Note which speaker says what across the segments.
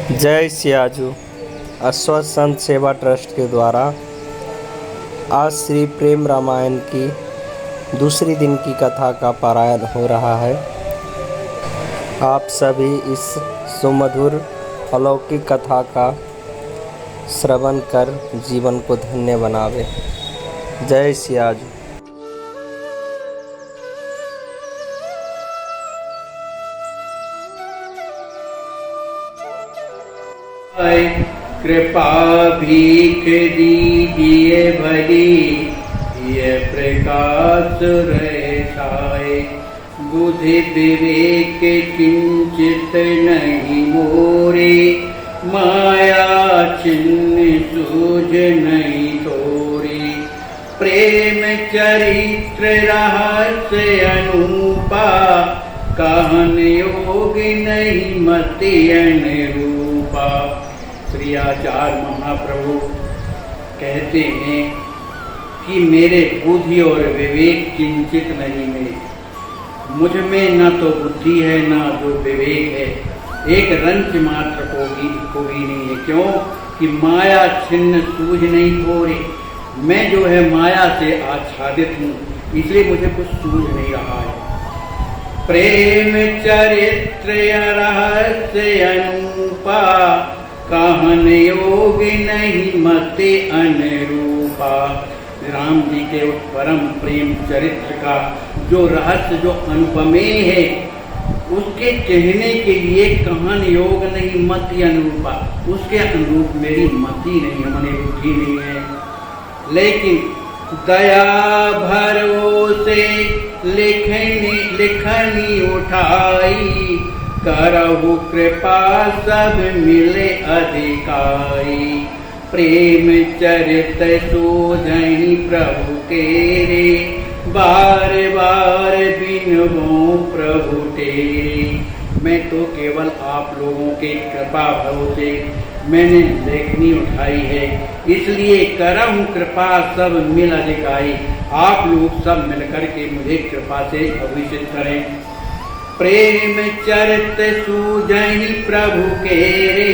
Speaker 1: जय सियाजू अश्वत्थ संत सेवा ट्रस्ट के द्वारा आज श्री प्रेम रामायण की दूसरी दिन की कथा का पारायण हो रहा है। आप सभी इस सुमधुर अलौकिक कथा का श्रवण कर जीवन को धन्य बनावे। जय सियाजू।
Speaker 2: कृपा भीख दीजिए भली, ये प्रकाश रहसाए। बुद्धि विवेक किंचित नहीं मोरे, माया छिन्न सूझ नहीं तोरे। प्रेम चरित्र रहस्य अनूपा, कहन योग नहीं मति अनुरूपा। श्री आचार्य महाप्रभु कहते हैं कि मेरे बुद्धि और विवेक किंचित नहीं में, मुझ में न तो बुद्धि है न जो विवेक है, एक रंच मात्र को भी नहीं है। क्यों कि माया छिन्न सूझ नहीं तोरे। मैं जो है माया से आच्छादित हूँ, इसलिए मुझे कुछ सूझ नहीं रहा है। प्रेम चरित्र रहस्य अनूपा, कहन योग नहीं मति अनुरूपा। राम जी के उस परम प्रेम चरित्र का जो रहस्य जो अनुपमेय है, उसके कहने के लिए कहन योग नहीं मति अनुरूपा। उसके अनुरूप मेरी मति नहीं है, मने बुद्धि नहीं है। लेकिन दया भरोसे लिखनी उठाई, करहु कृपा सब मिले अधिकारी। प्रेम चरित सोझहि प्रभु केरे, बार बार बिनबो प्रभु तेरे। मैं तो केवल आप लोगों के कृपा भरोसे मैंने लेखनी उठाई है, इसलिए करहु कृपा सब मिल अधिकारी। आप लोग सब मिलकर के मुझे कृपा से अभिषेक करें। प्रेम चरित सूझहि प्रभु केरे,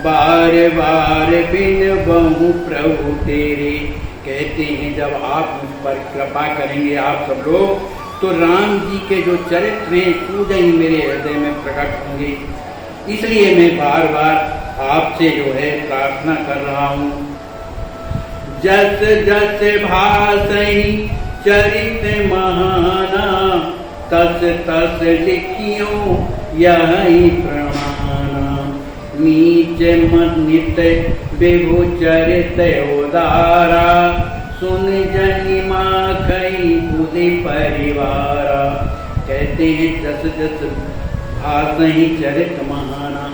Speaker 2: बार बार बिनबहु प्रभु तेरे। कहते हैं जब आप मुझ पर कृपा करेंगे आप सब लोग, तो राम जी के जो चरित्र हैं सूझहि मेरे हृदय में प्रकट होंगे। इसलिए मैं बार बार आपसे जो है प्रार्थना कर रहा हूँ। जस जस भासहि चरित महाना, तस तस लिखियो यही प्रमाण। नीच नित विभु चरित उदारा, सुन जनि माखई बुद्धि परिवारा। कहते हैं जस जस भासहि चरित महाना,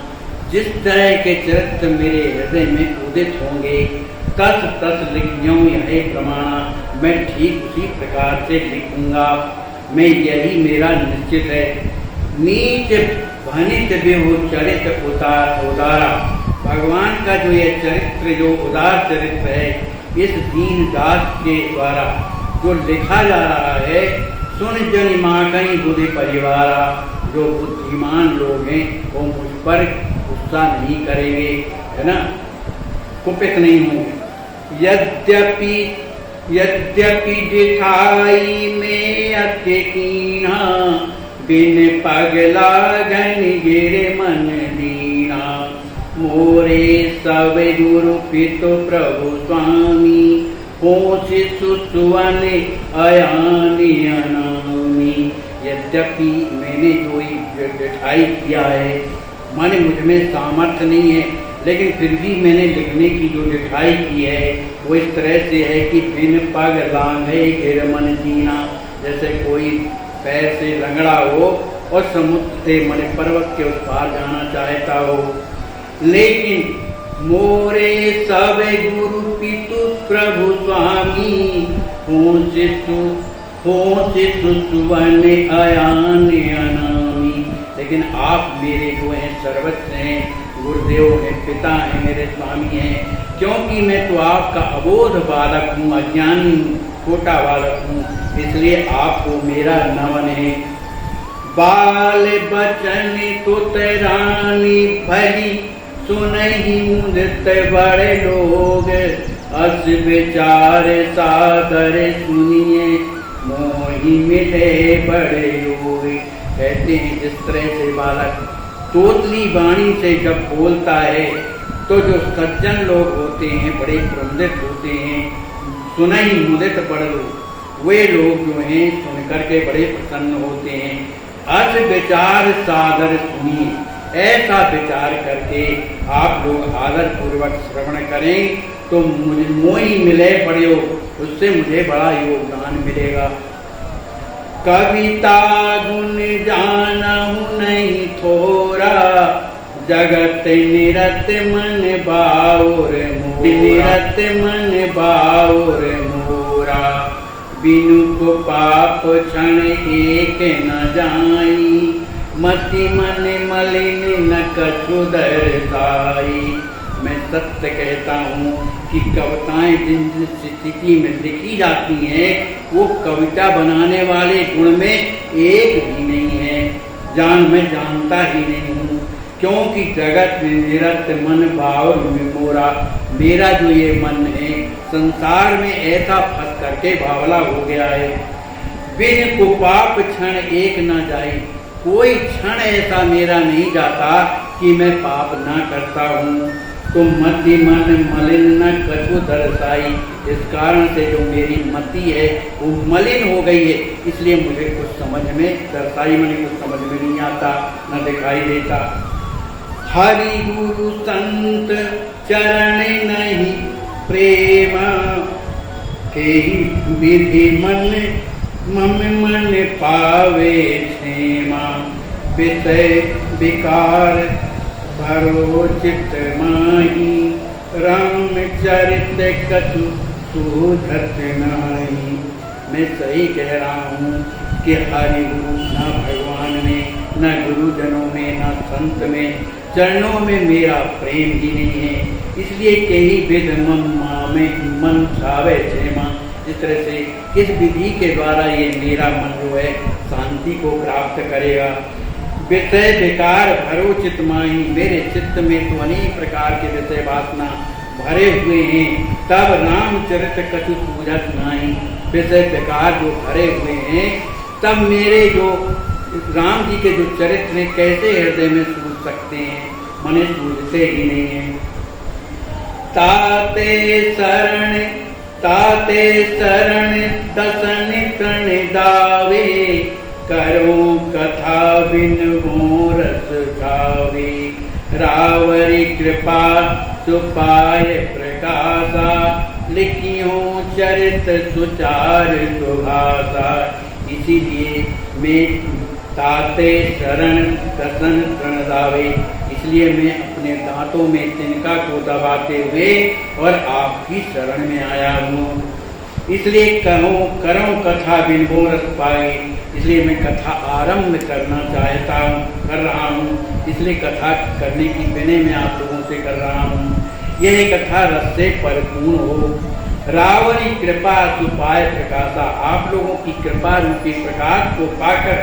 Speaker 2: जिस तरह के चरित्र मेरे हृदय में उदित होंगे, तस तस लिखियो यही प्रमाण। मैं ठीक उसी प्रकार से लिखूंगा, मैं यही मेरा निश्चित है। नीच भनित विभु चरित उदारा। भगवान का जो ये चरित्र जो उदार चरित्र है, इस दीन दास के द्वारा जो लिखा जा रहा है, सुन जनि माखई बुद्धि परिवारा। जो बुद्धिमान लोग हैं वो मुझ पर गुस्सा नहीं करेंगे, है ना, कुपित नहीं होंगे। यद्यपि दिखाई में अति कीना, बिन पगला गन गिरे मन दीना। मोरे सब गुरु पितु प्रभु स्वामी, होशि सुसुवन अयानी अनामी। यद्यपि मैंने जो दिखाई किया है, माने मुझ में सामर्थ्य नहीं है, लेकिन फिर भी मैंने लिखने की जो दिखाई की है वो इस तरह से है कि बिन पग लांघे गिर मन दीना। जैसे कोई पैर से लंगड़ा हो और समुद्र से मने पर्वत के उस पार जाना चाहता हो। लेकिन मोरे सब गुरु पितु प्रभु स्वामी, होशि सुवन अयान अनामी। लेकिन आप मेरे जो हैं सर्वस्व हैं, गुरुदेव हैं, पिता हैं, मेरे स्वामी हैं। क्योंकि मैं तो आपका अबोध बालक हूँ, अज्ञानी हूँ, छोटा बालक हूँ, इसलिए आपको मेरा नमन है। बाल बचन तुत रानी भली, सुनहि मुदित बड़े लोग, अस विचार सागर सुनिए, मोहि मिले बड़े योग। कहते हैं जिस तरह से बालक तोतली वाणी से जब बोलता है तो जो सज्जन लोग होते हैं बड़े प्रमुदित होते हैं, सुनहि मुदित बड़े लोग, वे लोग जो हैं सुन करके बड़े प्रसन्न होते हैं। अस विचार सागर सुनिए, ऐसा विचार करके आप लोग आदर पूर्वक श्रवण करें तो मुझे मोहि मिले बड़े योग, उससे मुझे बड़ा योगदान मिलेगा। कविता गुण जानहु नहीं थोरा, जगत निरत मन बाउर मोरा, निरत मन बाउर मोरा। बिनु को पाप क्षण एक न जाई, मति मन मलिन न कछु दर्शाई। मैं सत्य कहता हूँ कि कविताएं जिन जिस स्थिति में लिखी जाती हैं वो कविता बनाने वाले गुण में एक भी नहीं है। मैं जानता ही नहीं हूँ, क्योंकि जगत में निरत मन भाव मोरा, मेरा जो ये मन है संसार में ऐसा फंस करके बावला हो गया है। बिन कुपाप क्षण एक न जाए, कोई क्षण ऐसा मेरा नहीं जाता कि मैं पाप ना करता हूँ। तो मति मन मलिन न कछु दर्शाई, इस कारण से जो मेरी मति है वो मलिन हो गई है, इसलिए मुझे कुछ समझ में दर्शाई मैंने कुछ समझ में नहीं आता, न दिखाई देता। हरि गुरु संत चरण नहीं प्रेम, केहि विधि मन मम मन पावे क्षेमा। विषय विकार भरो चित माही, राम चरित कछु सूझत नाही। मैं सही कह रहा हूँ कि हरि गुरु न भगवान में, न गुरुजनों में, न संत में, चरणों में मेरा प्रेम ही नहीं है। इसलिए कही विध में मन छावे क्षेमा, इस तरह से किस विधि के द्वारा ये मेरा मन जो है शांति को प्राप्त करेगा। विषय विकार भरो चित माही, मेरे चित्त में तो अनेक प्रकार के विषय वासना भरे हुए हैं, तब रामचरित कछु सूझत नाही। विषय विकार जो भरे हुए हैं तब मेरे जो राम जी के जो चरित्र हैं कैसे हृदय में सूझ सकते हैं, मने सूझते ही नहीं है। ताते शरण दसन तण दावे, करो कथा बिन मोरस गावे। रावरी कृपा सुपाय प्रकाशा, लिखियो चरित सुचार सुभाषा। इसीलिए मैं ताते शरण दसन तण दावे, इसलिए मैं अपने दांतों में तिनका को दबाते हुए और आपकी शरण में आया हूँ। इसलिए करो कथा बिन मोरस पाए, इसलिए मैं कथा आरंभ करना कर रहा हूँ। इसलिए कथा करने की विनय मैं आप लोगों से कर रहा हूँ। यह कथा रस से परिपूर्ण हो। रावरी कृपा सुपाय प्रकाशा, आप लोगों की कृपा रूपी प्रकाश को पाकर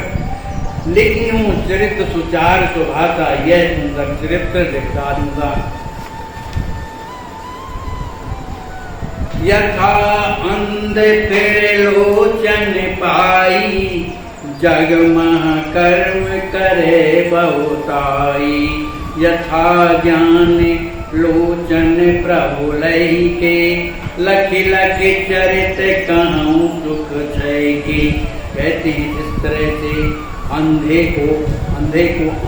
Speaker 2: लिखियों चरित्र सुचार सुभाषा, यह सुंदर चरित्र दिखा दूंगा। यथा अंध त्रिलोचन पाई, जग मह कर्म करे बहुताई। यथा ज्ञान लोचन प्रभु लई के, लखि लखि चरित कहूँ सुख छय के। कहते हैं जिस तरह से अंधे को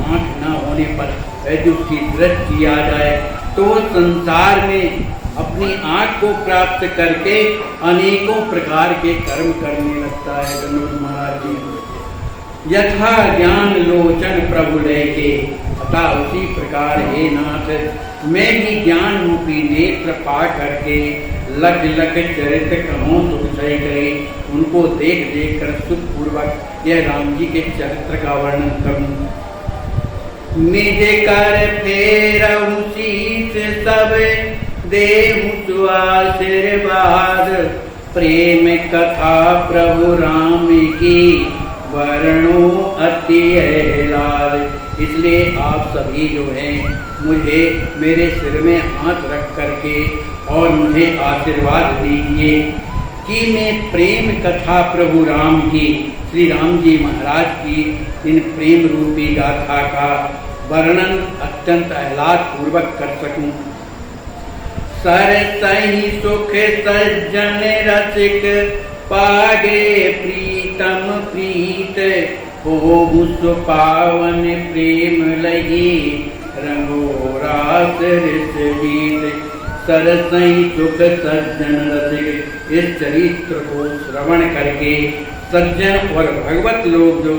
Speaker 2: आंख न होने पर यदि उसकी दृष्टि आ जाए तो संसार में अपनी आंख को प्राप्त करके अनेकों प्रकार के कर्म करने लगता है। गणपति महाराज जी, यथा ज्ञान लोचन प्रभु लेके, अतः उसी प्रकार हे नाथ मैं भी ज्ञान रूपी नेत्र पा करके लख लख चरित कहूँ सुख छय करे, उनको देख देख कर सुखपूर्वक यह राम जी के चरित्र का वर्णन करूं। निज कर फेरहु शीस सब देहु आशीर्वाद, प्रेम कथा प्रभु राम की वर्णो अति लाल। इसलिए आप सभी जो हैं मुझे मेरे सिर में हाथ रख करके और मुझे आशीर्वाद दीजिए कि मैं प्रेम कथा प्रभु राम की, श्री राम जी महाराज की इन प्रेम रूपी गाथा का वर्णन अत्यंत आह्लाद पूर्वक कर सकूं। सरसहि सुख सज्जन रसिक पागे प्रीतम प्रीत, होहु सुपावन प्रेम लगी रंगोरास ऋष गीत। सरसई सुख सज्जन रसिक, इस चरित्र को श्रवण करके सज्जन और भगवत लोग जो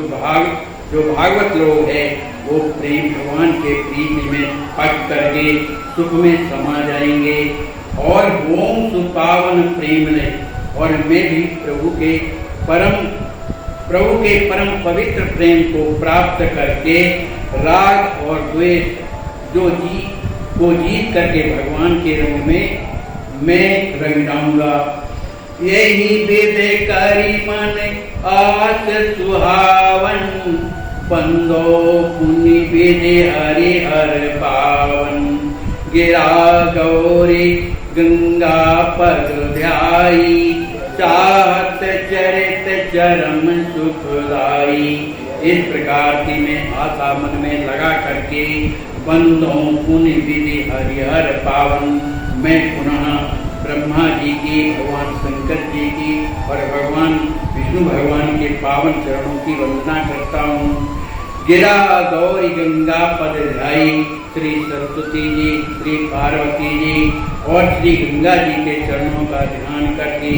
Speaker 2: भागवत लोग हैं वो प्रेम भगवान के प्रीति में पट करके सुख में समा जाएंगे और ओम सुपावन प्रेम ले, और मैं भी प्रभु के परम पवित्र प्रेम को प्राप्त करके राग और द्वेष को जीत करके भगवान के रंग में मैं रंग जाऊंगा। यही विध करी मन आस सुहावन, बंदो पुनि विधि हरि हर पावन। गिरा गौरी गंगा पद ध्याई, चाहत चरित चरम सुखदाई। इस प्रकार की मैं आशा मन में लगा करके बंदों पुण्य विधि हरिहर पावन, मैं पुनः ब्रह्मा जी की, भगवान शंकर जी की और भगवान विष्णु भगवान के पावन चरणों की वंदना करता हूँ। गिरा गौरी गंगा पद ध्याई, श्री सरस्वती जी, श्री पार्वती जी और श्री गंगा जी के चरणों का ध्यान करके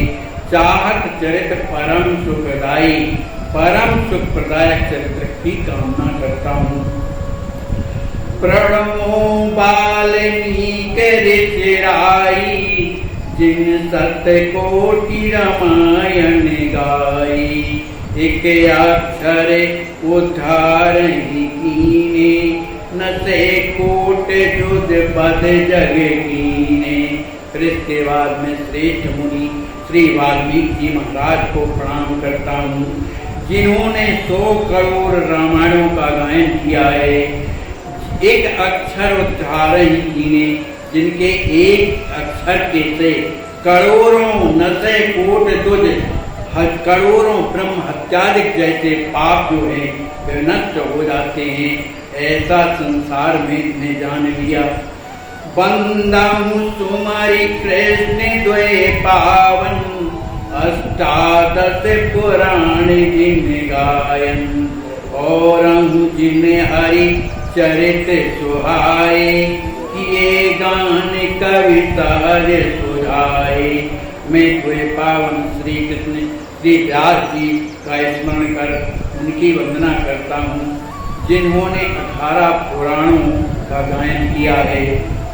Speaker 2: चाहत चरित परम सुखदाई, परम सुख प्रदायक चरित्र की कामना करता हूँ। प्रणमो वाल्मीकि ऋचिराई, जिन सत्य कोटि रामायण गाई। एक अक्षर उद्धारहि कीने, न से कोट जुद पद जग कीने। फिर इसके बाद में श्रेष्ठ मुनि श्री वाल्मीकि जी महाराज को प्रणाम करता हूँ, जिन्होंने 100 करोड़ रामायणों का गायन किया है। एक अक्षर उद्धारण कीने, जिनके एक अक्षर के से करोड़ों नशे कोट तुझ करोड़ों ब्रह्म हत्यादिक जैसे पाप जो है वे नष्ट हो जाते हैं। ऐसा संसार में मैं जान लिया। बंदा हूँ तुम्हारी कृष्ण द्वय पावन, अष्टादश पुराण जिन गायन। और जिन हरि चरित सुहाए, किए गान कविता सुधाए। मैं द्वय पावन श्री कृष्ण श्री व्यास जी का स्मरण कर उनकी वंदना करता हूँ, जिन्होंने 18 पुराणों का गायन किया है।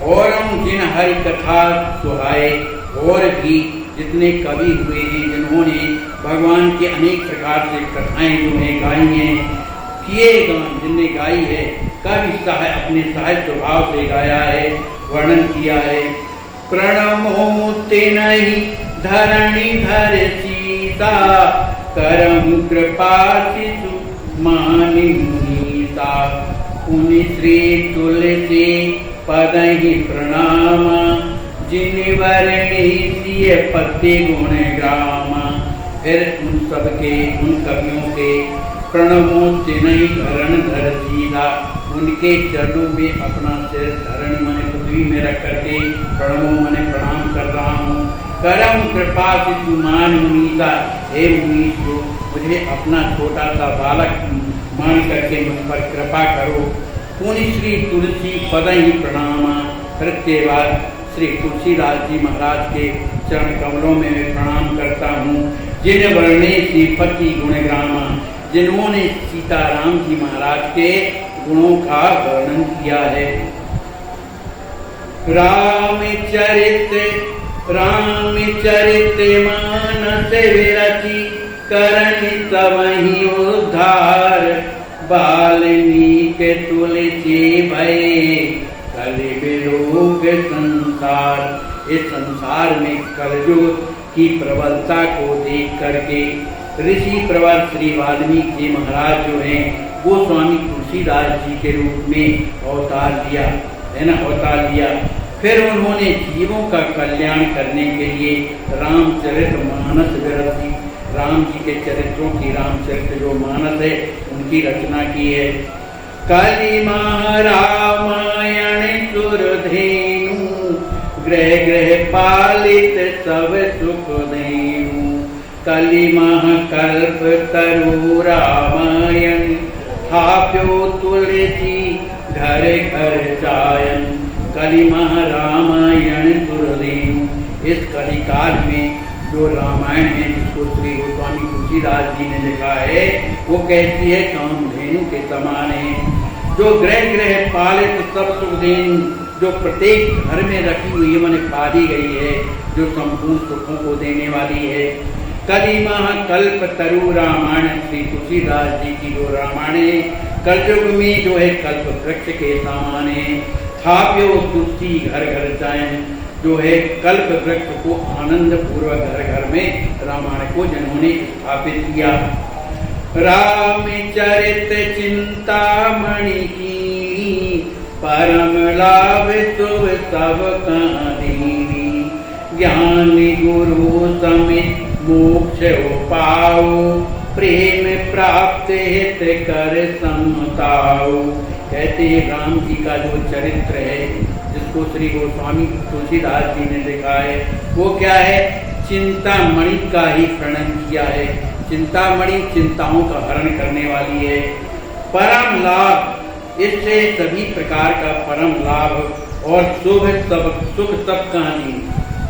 Speaker 2: और जिन हरि कथा सुहाए, और भी जितने कवि हुए हैं जिन्होंने भगवान के अनेक प्रकार से कथाएं जो है गाई हैं, किए गान जिनने गाई है, कवि अपने सहज स्वभाव से गाया है, वर्णन किया है। प्रणमो तिनहि धरणि धर सीता, करहु कृपा शिशु मानि मुनीता। पुनि श्री तुलसी पदहि प्रणाम, जिन वर्णि सिय पति गुण ग्राम। फिर उन सबके, उन कवियों के प्रणमो तिनहि धरण धर सीता, उनके चरणों में अपना सिर धरण माने पृथ्वी में रख करके प्रणमो माने प्रणाम कर रहा हूँ। करम कृपा शिशु मान मुनीता, हे मुनीश को मुझे अपना छोटा सा बालक मान करके मुझ पर कृपा करो। पुनि श्री तुलसी पदहि प्रणाम, प्रत्येक बार श्री तुलसीदास जी महाराज के चरण कमलों में मैं प्रणाम करता हूँ। जिन वर्णे श्रीपति गुणग्रामा, जिन्होंने सीताराम जी महाराज के गुणों का वर्णन किया है। रामचरित मानस विरचि, करनि तवहि उद्धार। वाल्मीकि तुलसी भये, कलि विलोक संसार। इस संसार में कलयुग की प्रबलता को देख करके ऋषि प्रवर श्री वाल्मीकि जी महाराज जो हैं गोस्वामी तुलसीदास जी के रूप में अवतार लिया, है ना, अवतार लिया। फिर उन्होंने जीवों का कल्याण करने के लिए रामचरितमानस विरची, राम जी के चरित्रों की, रामचरित जो मानस है उनकी रचना की है। कलिमा रामायण सुरधेनु, ग्रह ग्रह पालित सब सुख देनु। कलिमा कल्प तरु रामायण, थाप्यो तुलसी घर घर चायन। कलिमा रामायण सुरधेनु, इस कलिकाल में जो रामायण है जिसको श्री गोस्वामी तुलसीदास जी ने लिखा है, वो कैसी है, कामधेनु के समान है, जो ग्रह ग्रह पालित सब सुख देनु, जो प्रत्येक घर में रखी हुई है, माने पाली गई है, जो संपूर्ण सुखों को देने वाली है। कलिमा कल्प तरु रामायण, श्री तुलसीदास जी की जो रामायण है कलयुग में जो है कल्प वृक्ष के समान है। थाप्यो तुलसी घर घर चायन, जो है कल्प वृक्ष को आनंद पूर्वक घर घर में रामायण को जिन्होंने स्थापित किया। रामचरित चिंतामणि की, परम लाभ सुभ सब कहानी। ज्ञान गुरु समित मोक्ष पाओ, प्रेम प्राप्त हित कर समताओ। कहते हैं राम जी का जो चरित्र है जिसको श्री गोस्वामी तुलसीदास जी ने लिखा है, वो क्या है, चिंतामणि का ही प्रणयन किया है। चिंतामणि चिंताओं का हरण करने वाली है। परम लाभ, इससे सभी प्रकार का परम लाभ और शुभ सब सुख सब कहानी।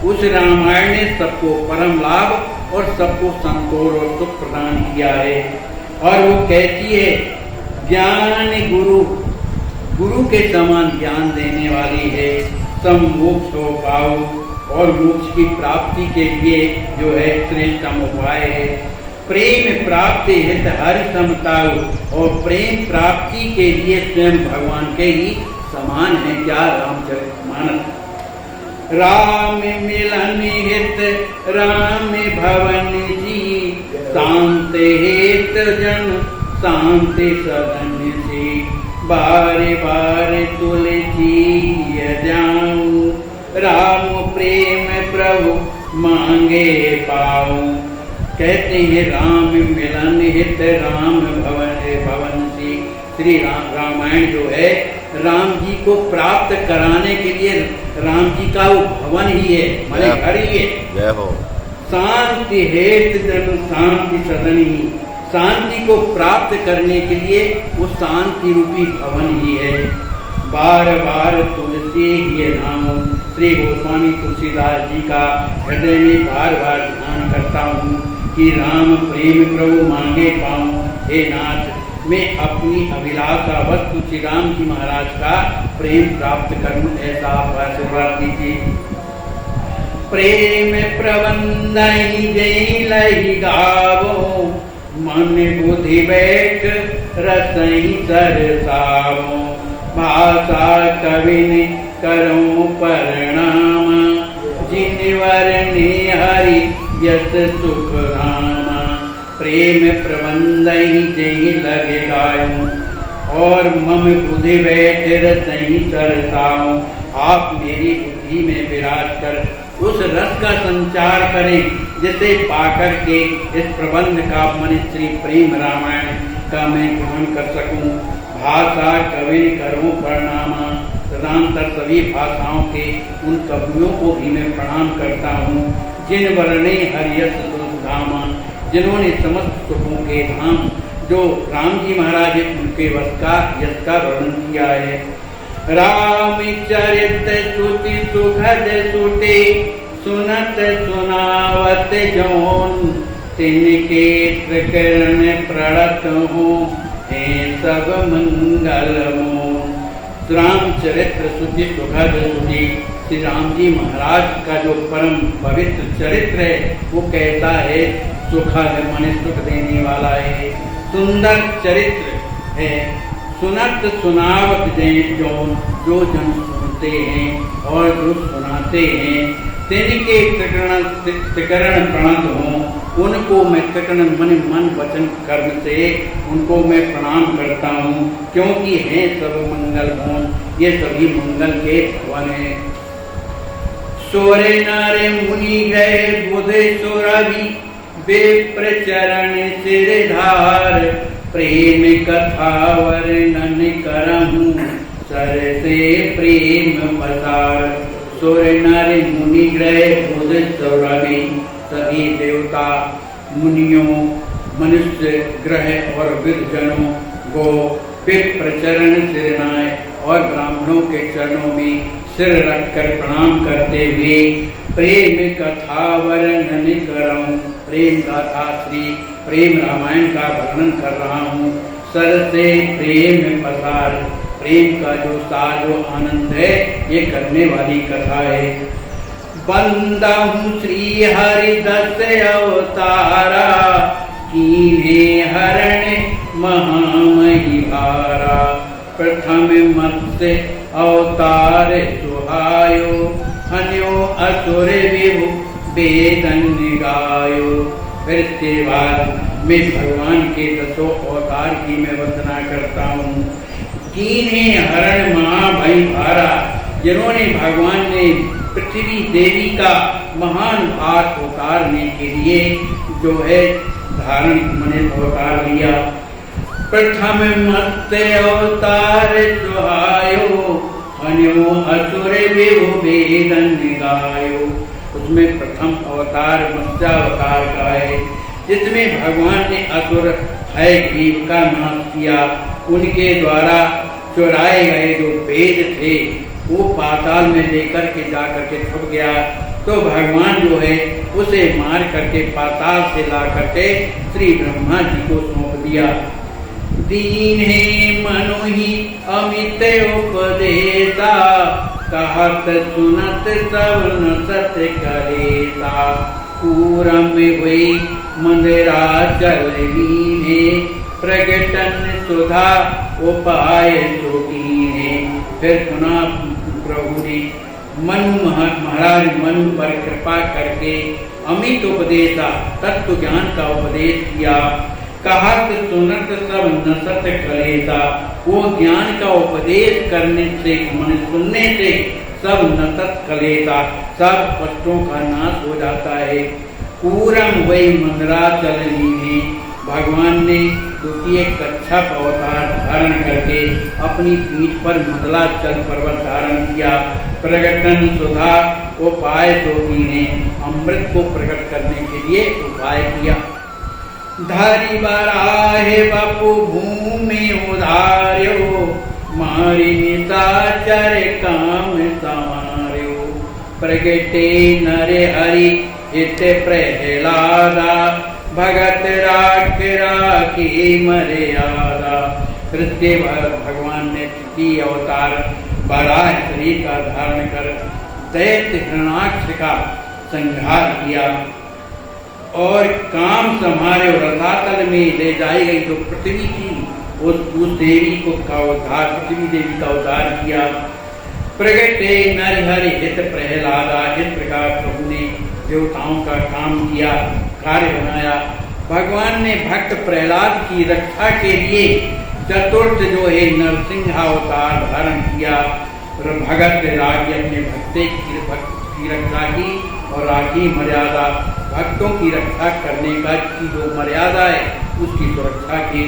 Speaker 2: उस रामायण ने सबको परम लाभ और सबको संतोष और सुख प्रदान किया है। और वो कहती है ज्ञान गुरु, गुरु के समान ज्ञान देने वाली है। सम मोक्ष हो पाओ, और मोक्ष की प्राप्ति के लिए जो है श्रेष्ठतम उपाय है। प्रेम प्राप्ति हित हरि समताओ, और प्रेम प्राप्ति के लिए स्वयं भगवान के ही समान है। क्या, रामचरितमानस। राम मिलन हित राम भवन जी, शांत हित जन शांति सदन से। बारे बारे तुलसी जाऊं, राम प्रेम प्रभु मांगे पाऊं। कहते हैं राम मिलन हित राम भवन से। श्री रामायण जो है राम जी को प्राप्त कराने के लिए राम जी का वो भवन ही है, माने घर ही है।
Speaker 1: जय हो।
Speaker 2: शांति हेत जन शांति सदनी, शांति को प्राप्त करने के लिए वो शांति रूपी भवन ही है। बार बार तुलसी ये नाम, श्री गोस्वामी तुलसीदास जी का हृदय में बार बार ध्यान करता हूँ कि राम प्रेम प्रभु मांगे पाऊँ। हे नाथ, मैं अपनी अभिलाषा वस्तु श्री राम जी महाराज का प्रेम प्राप्त करूं, ऐसा आप आशीर्वाद दीजिए। प्रेम प्रबंधई जय लहि गावो, मन बुद्धि बैठ रसई सरसावो। भाषा कविन करो प्रणाम, जिन वरने हरि यस सुख रामा। प्रेम प्रबंधई जय लगे गायूं, और मम बुद्धि बैठ रसई सरसाऊं। आप मेरी बुद्धि में विराज कर उस रस का संचार करें, जिसे पाकर के इस प्रबंध का मन श्री प्रेम रामायण का मैं ग्रहण कर सकूं। भाषा कवि करूं प्रणामा, तदंतर सभी भाषाओं के उन कवियों को भी मैं प्रणाम करता हूँ। जिन वर्णे हरियस धामा, जिन्होंने समस्त सुखों के धाम जो राम जी महाराज उनके यश का वर्णन किया है। रामचरित स्तुति सुखद सुटे, सुनत सुनावत जौन। तिनके त्रिकरण प्रणत हो, हे सब मंगल मोन। रामचरित्र स्तुति सुखद सुटे, श्री राम जी महाराज का जो परम पवित्र चरित्र है वो कैसा है, सुखद माने सुख देने वाला है, सुंदर चरित्र है। सुनत सुनावत जौन, जो जन सुनते हैं और जो सुनाते हैं, तिनके त्रिकरण प्रणत हों, उनको मैं कृतज्ञ मन वचन कर्म से उनको मैं प्रणाम करता हूँ, क्योंकि हैं सब मंगल भवन, ये सभी मंगल के भवन हैं। सोरे नारे मुनि गए बुधे सोरावी, विप्र चरण सिरधार, प्रेम कथा वर्णन करहूँ सर से प्रेम पसार। सोरे नारे मुनि गए बुधे सोरावी, सभी देवता मुनियों मनुष्य ग्रह और विद्वजनों को विप्र चरण सिरनाए और ब्राह्मणों के चरणों में सिर रखकर प्रणाम करते हुए प्रेम कथा वर्णन कर रहा हूँ, प्रेम गाथा श्री प्रेम रामायण का वर्णन कर रहा हूँ। सर से प्रेम पसार, प्रेम का जो सार जो आनंद है ये करने वाली कथा है। बंदा हूँ श्री हरि दस अवतारा, कीन्हे हरण महामहिभारा। प्रथम मत्स्य अवतार सुहायो, हन्यो असुर विभु वेदन गायो। फिर इसके बाद मैं भगवान के दसों अवतार की मैं वंदना करता हूँ। कीन्हे हरण महामहिभारा, जिन्होंने भगवान ने पृथ्वी देवी का महान भार उतारने के लिए जो है धारण मने अवतार लिया। प्रथम मत्स्य अवतार सुहायो, हन्यो असुर विभु वेदन गायो। उसमें प्रथम अवतार मत्स्य अवतार का है, जिसमें भगवान ने असुर है ग्रीव का नाश किया। उनके द्वारा चुराए गए जो वेद थे वो पाताल में लेकर के जा करके छुप गया, तो भगवान जो है उसे मार करके पाताल से ला करके श्री ब्रह्मा जी को सौंप दिया। दीन्हे मनु ही अमित उपदेशा, कहत सुनत सब न सत्य करेता। पूरम हुई मंदिराचल लीने, प्रगटन सुधा उपाय सुकीने। फिर पुनः प्रभु ने महाराज मनु पर कृपा करके अमित उपदेशा तत्व ज्ञान का उपदेश किया। कहा कि सुनत सब न सत कलेता, वो ज्ञान का उपदेश करने से मन सुनने से सब न सत कलेता, सब कष्टों का नाश हो जाता है। पूरम वही मंदराचल लीने, भगवान ने द्वितीय कच्छप अवतार धारण करके अपनी पीठ पर मंदलाचल पर्वत धारण किया। प्रगटन सुधा उपाय सोगी ने अमृत को प्रकट करने के लिए उपाय किया। धारी बाराहे बापू भूमि उधार्यो, मारी निशाचर काम समार्यो। प्रगटे नरे हरि हित प्रहलादा, भगत राख राखी मर्यादा। कृत्य भगवान ने तृतीय अवतार बराह शरीर का धारण कर दैत्य हिरण्याक्ष का संहार किया और काम संहारे और रसातल में ले जाई गई जो पृथ्वी थी उस देवी को का उद्धार, पृथ्वी देवी का उद्धार किया। प्रगटे नरहरि हित प्रहलादा, इस प्रकार प्रभु ने देवताओं का काम किया, कार्य बनाया। भगवान ने भक्त प्रहलाद की रक्षा के लिए चतुर्थ जो है नरसिंह अवतार धारण किया और भगत रागी अपने भक्ते की रक्षा की और राखी मर्यादा, भक्तों की रक्षा करने का की जो मर्यादा है उसकी सुरक्षा की।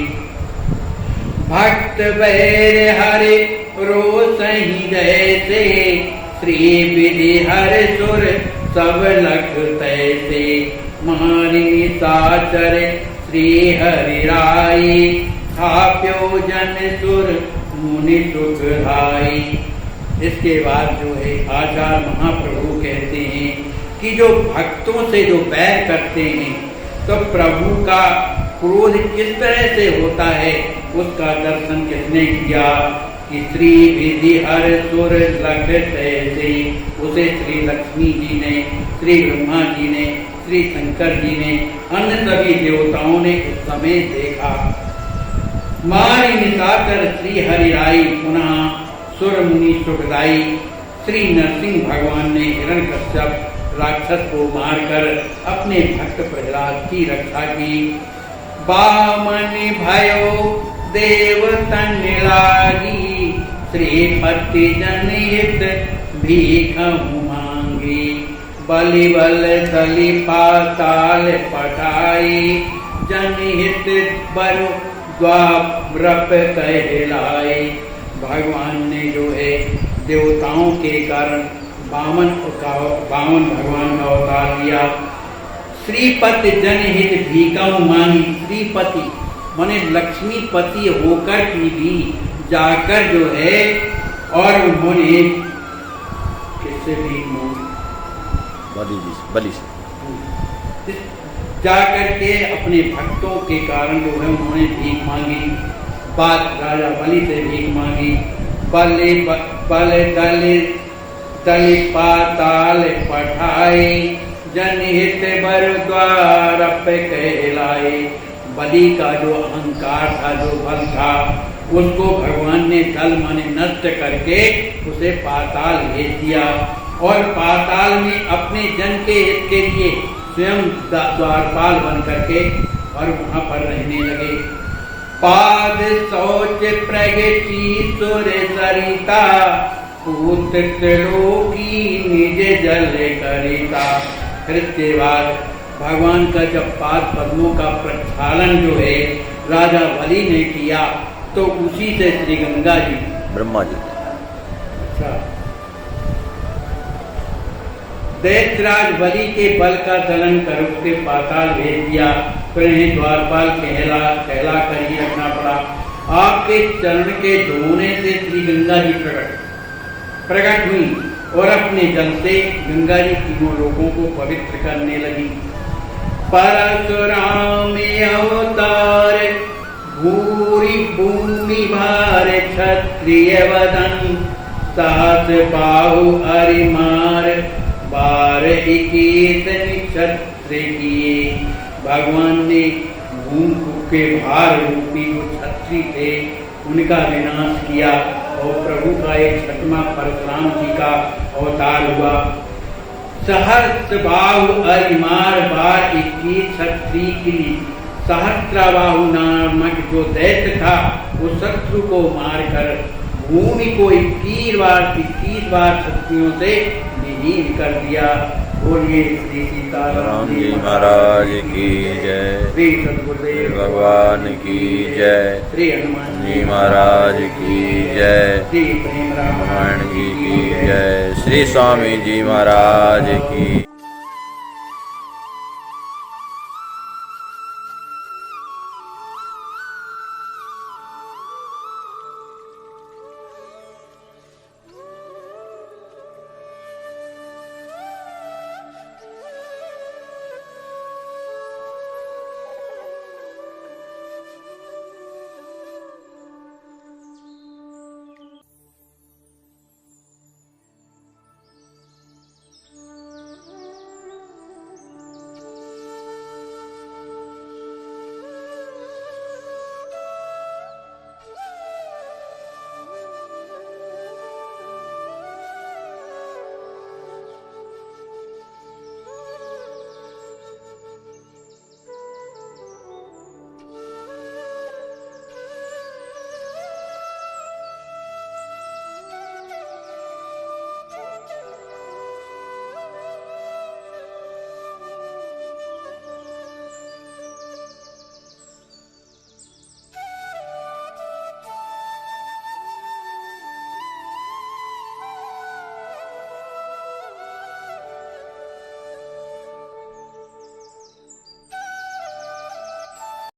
Speaker 2: भक्त बैर हरे रोसहि जैसे, श्री विधि हर सुर सब लख तैसे। मारी साचर श्री हरि राई, थाप्यो जन सुर मुनि सुख धाई। इसके बाद जो है आचार्य महाप्रभु कहते हैं कि जो भक्तों से जो बैर करते हैं तो प्रभु का क्रोध किस तरह से होता है उसका दर्शन किसने किया कि श्री विधि हर सुर लख तैसे, उसे श्री लक्ष्मी जी ने, श्री ब्रह्मा जी ने, श्री शंकर जी ने, अन्य सभी देवताओं ने उस समय देखा। मारी निशाचर श्री हरिराई, पुनः सुर मुनि सुखदाई। श्री नरसिंह भगवान ने हिरण्यकश्यप राक्षस को मारकर अपने भक्त प्रहलाद की रक्षा की। बामन भयो देवतन लागी, श्रीपति जनहित भीख मांगी। बलि बल तलि पाताल पठाई, जनहित बरु द्वारप कहलाए। भगवान ने जो है देवताओं के कारण बामन भगवान का अवतार लिया। श्रीपति जनहित भीखम मांगी, श्रीपति माने लक्ष्मीपति होकर भी जाकर जो है और उन्होंने किससे भीख मांगी?
Speaker 3: बलि से
Speaker 2: जाकर के अपने भक्तों के कारण जो है उन्होंने भीख मांगी। बात राजा बलि से भीख मांगी। बलि बल तलि पाताल पठाई, जनहित बर द्वारप कहलाए। बलि का जो अहंकार था, जो बल था, उसको भगवान ने दल माने नष्ट करके उसे पाताल भेज दिया और पाताल में अपने जन के हित के लिए स्वयं द्वारपाल बन करके और वहां पर रहने लगे। पाद शौच प्रगति सुर सरिता, पुत्र त्रिलोकी निज जल करिता। फिर इसके बाद भगवान का जब पाद पद्मों का प्रक्षालन जो है राजा बलि ने किया तो उसी से श्री गंगा जी
Speaker 3: ब्रह्मा जी
Speaker 2: अच्छा दैत्यराज बलि के बल का दलन कर उसके पाताल भेज दिया। फिर इन्हें द्वारपाल कहला कर ही रखना पड़ा। आपके चरण के धोने से श्री गंगा जी प्रकट हुई और अपने जल से गंगा जी तीनों लोगों को पवित्र करने लगी। परशुराम अवतार भूरि भूमि भार क्षत्रिय वदन, सहस बाहु अरिमार बार 21 क्षत्रिय किए। भगवान ने भूमि के भार रूपी जो क्षत्रिय थे उनका विनाश किया और प्रभु का एक छठवां परशुराम जी का अवतार हुआ। सहस्त्रबाहु अरिमार बार 21 क्षत्रिय की। सहस्त्रबाहु नामक जो दैत्य था वो शत्रु को मारकर भूमि को 21 बार शत्रुओं से विलीन कर दिया। बोलिए श्री सीताराम
Speaker 3: जी महाराज की जय,
Speaker 2: श्री सद्गुरुदेव
Speaker 3: भगवान की जय,
Speaker 2: श्री हनुमान
Speaker 3: जी महाराज की जय,
Speaker 2: श्री प्रेम रामायण
Speaker 3: जी की जय, श्री स्वामी जी महाराज की।